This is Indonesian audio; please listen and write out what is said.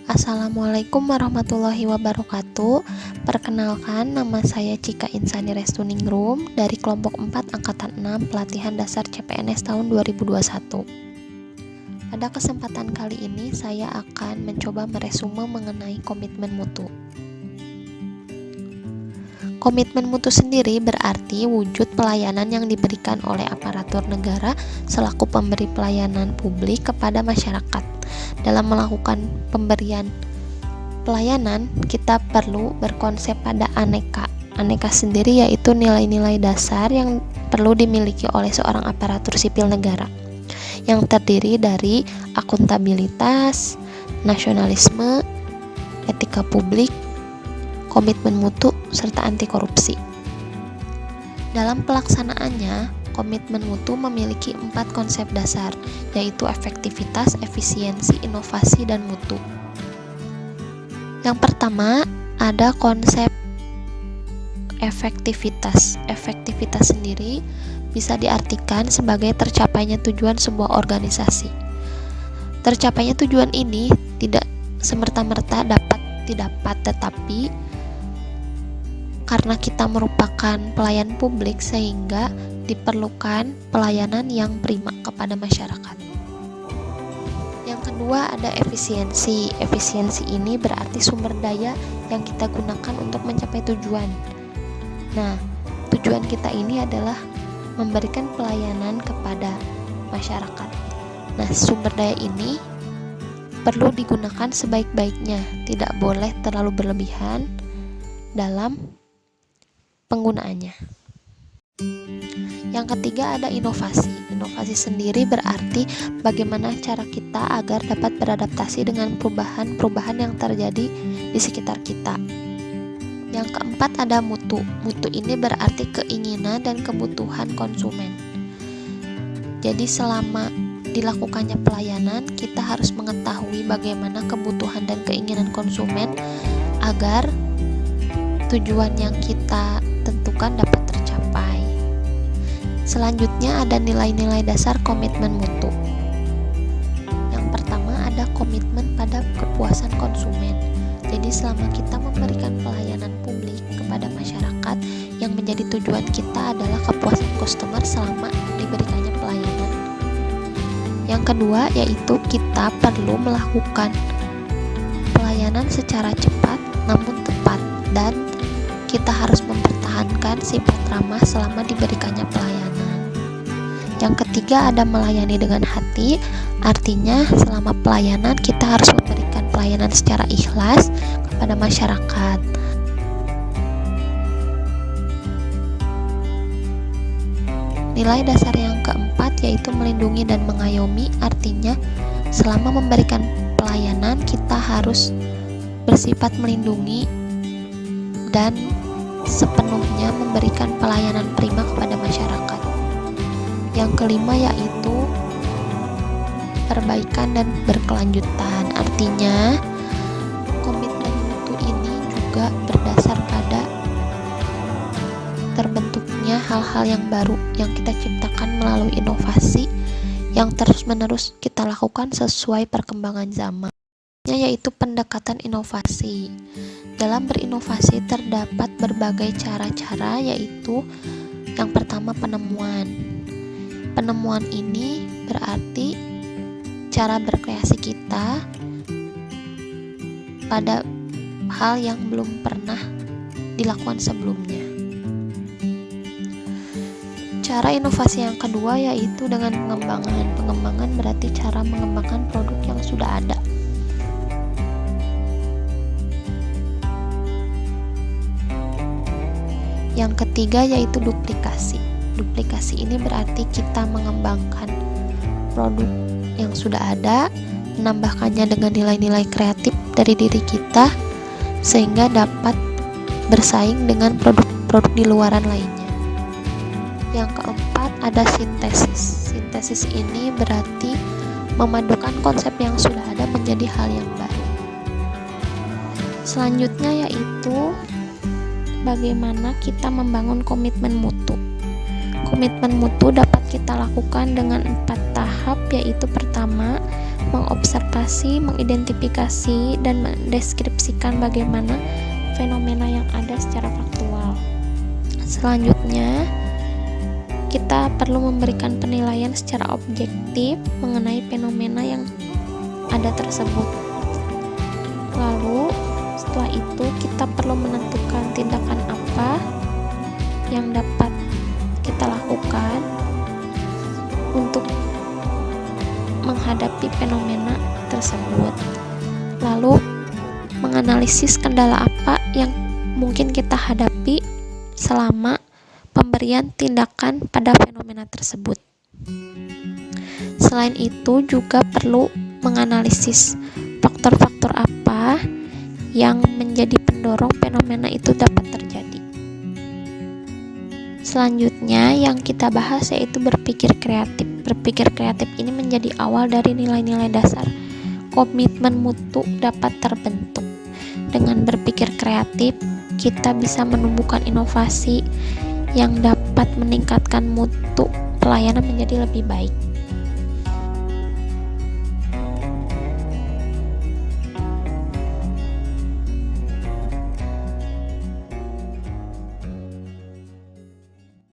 Assalamualaikum warahmatullahi wabarakatuh. Perkenalkan, nama saya Cika Insani Restuningrum dari kelompok 4 angkatan 6 pelatihan dasar CPNS tahun 2021. Pada kesempatan kali ini saya akan mencoba meresume mengenai komitmen mutu. Komitmen mutu sendiri berarti wujud pelayanan yang diberikan oleh aparatur negara selaku pemberi pelayanan publik kepada masyarakat. Dalam melakukan pemberian pelayanan, kita perlu berkonsep pada aneka. Aneka sendiri yaitu nilai-nilai dasar yang perlu dimiliki oleh seorang aparatur sipil negara, yang terdiri dari akuntabilitas, nasionalisme, etika publik, komitmen mutu, serta anti korupsi. Dalam pelaksanaannya, komitmen mutu memiliki 4 konsep dasar, yaitu efektivitas, efisiensi, inovasi, dan mutu. Yang pertama, ada konsep efektivitas. Efektivitas sendiri bisa diartikan sebagai tercapainya tujuan sebuah organisasi. Tercapainya tujuan ini tidak semerta-merta dapat didapat, tetapi karena kita merupakan pelayan publik sehingga diperlukan pelayanan yang prima kepada masyarakat. Yang kedua ada efisiensi. Efisiensi ini berarti sumber daya yang kita gunakan untuk mencapai tujuan. Nah, tujuan kita ini adalah memberikan pelayanan kepada masyarakat. Nah, sumber daya ini perlu digunakan sebaik-baiknya, tidak boleh terlalu berlebihan dalam penggunaannya. Yang ketiga ada inovasi. Inovasi sendiri berarti bagaimana cara kita agar dapat beradaptasi dengan perubahan-perubahan yang terjadi di sekitar kita. Yang keempat ada mutu. Mutu ini berarti keinginan dan kebutuhan konsumen. Jadi selama dilakukannya pelayanan, kita harus mengetahui bagaimana kebutuhan dan keinginan konsumen agar tujuan yang kita tentukan dapat tercapai. Selanjutnya ada nilai-nilai dasar komitmen mutu. Yang pertama ada komitmen pada kepuasan konsumen. Jadi selama kita memberikan pelayanan publik kepada masyarakat, yang menjadi tujuan kita adalah kepuasan customer selama diberikannya pelayanan. Yang kedua yaitu kita perlu melakukan pelayanan secara cepat namun tepat, dan kita harus mempertahankan sifat ramah selama diberikannya pelayanan. Yang ketiga ada melayani dengan hati, artinya selama pelayanan kita harus memberikan pelayanan secara ikhlas kepada masyarakat. Nilai dasar yang keempat yaitu melindungi dan mengayomi, artinya selama memberikan pelayanan kita harus bersifat melindungi dan sepenuhnya memberikan pelayanan prima kepada masyarakat. Yang kelima yaitu perbaikan dan berkelanjutan, artinya komitmen mutu ini juga berdasar pada terbentuknya hal-hal yang baru yang kita ciptakan melalui inovasi yang terus-menerus kita lakukan sesuai perkembangan zaman, yaitu pendekatan inovasi. Dalam berinovasi terdapat berbagai cara-cara, yaitu yang pertama penemuan. Penemuan ini berarti cara berkreasi kita pada hal yang belum pernah dilakukan sebelumnya. Cara inovasi yang kedua yaitu dengan pengembangan. Pengembangan berarti cara mengembangkan produk yang sudah ada. Yang ketiga yaitu duplikasi. Duplikasi ini berarti kita mengembangkan produk yang sudah ada, menambahkannya dengan nilai-nilai kreatif dari diri kita sehingga dapat bersaing dengan produk-produk di luaran lainnya. Yang keempat ada sintesis. Sintesis ini berarti memadukan konsep yang sudah ada menjadi hal yang baru. Selanjutnya yaitu bagaimana kita membangun komitmen mutu. Komitmen mutu dapat kita lakukan dengan 4 tahap, yaitu pertama, mengobservasi, mengidentifikasi, dan mendeskripsikan bagaimana fenomena yang ada secara faktual. Selanjutnya, kita perlu memberikan penilaian secara objektif mengenai fenomena yang ada tersebut. Lalu, setelah itu kita perlu menentukan tindakan apa yang dapat kita lakukan untuk menghadapi fenomena tersebut. Lalu, menganalisis kendala apa yang mungkin kita hadapi selama pemberian tindakan pada fenomena tersebut. Selain itu, juga perlu menganalisis faktor-faktor apa yang menjadi pendorong fenomena itu dapat terjadi. Selanjutnya yang kita bahas yaitu berpikir kreatif. Berpikir kreatif ini menjadi awal dari nilai-nilai dasar komitmen mutu dapat terbentuk. Dengan berpikir kreatif, kita bisa menumbuhkan inovasi yang dapat meningkatkan mutu pelayanan menjadi lebih baik.